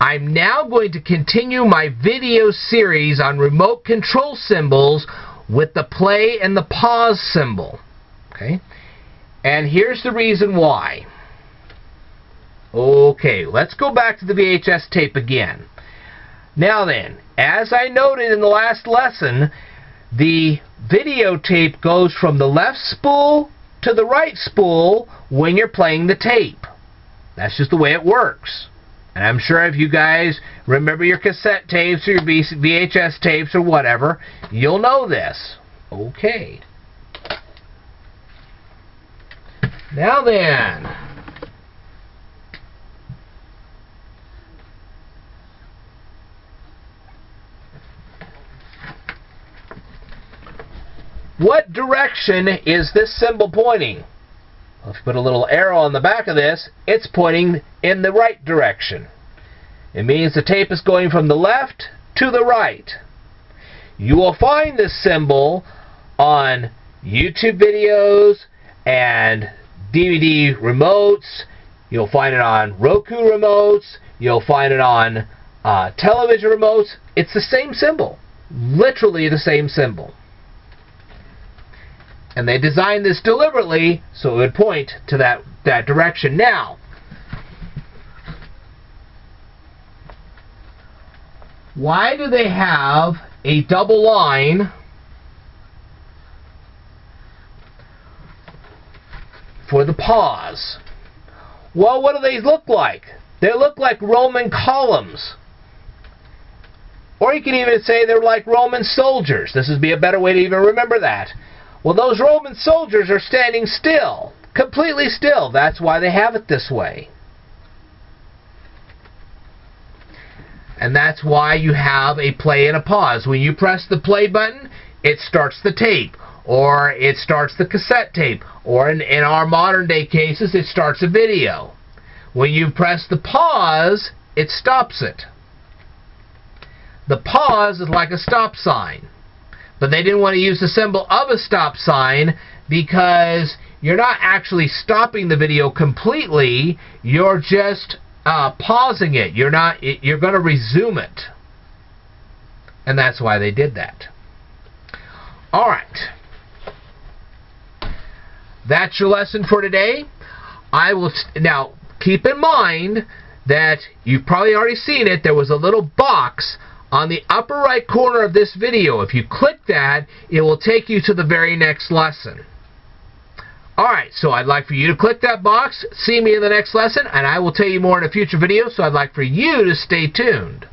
I'm now going to continue my video series on remote control symbols with the play and the pause symbol. Okay? And here's the reason why. Okay, let's go back to the VHS tape again. Now then, as I noted in the last lesson, the videotape goes from the left spool to the right spool when you're playing the tape. That's just the way it works. And I'm sure if you guys remember your cassette tapes or your VHS tapes or whatever, you'll know this. Okay. Now then, what direction is this symbol pointing? Well, if you put a little arrow on the back of this, it's pointing in the right direction. It means the tape is going from the left to the right. You will find this symbol on YouTube videos and DVD remotes. You'll find it on Roku remotes. You'll find it on television remotes. It's the same symbol. Literally the same symbol. And they designed this deliberately so it would point to that direction. Now, why do they have a double line for the pause? Well, what do they look like? They look like Roman columns. Or you can even say they're like Roman soldiers. This would be a better way to even remember that. Well, those Roman soldiers are standing still, completely still. That's why they have it this way. And that's why you have a play and a pause. When you press the play button, it starts the tape, or it starts the cassette tape, or in our modern day cases, it starts a video. When you press the pause, it stops it. The pause is like a stop sign. But they didn't want to use the symbol of a stop sign because you're not actually stopping the video completely. You're just pausing it. You're going to resume it. And that's why they did that. All right. That's your lesson for today. Now, keep in mind that you've probably already seen it. There was a little box on the upper right corner of this video. If you click that, it will take you to the very next lesson. Alright, so I'd like for you to click that box, see me in the next lesson, and I will tell you more in a future video, so I'd like for you to stay tuned.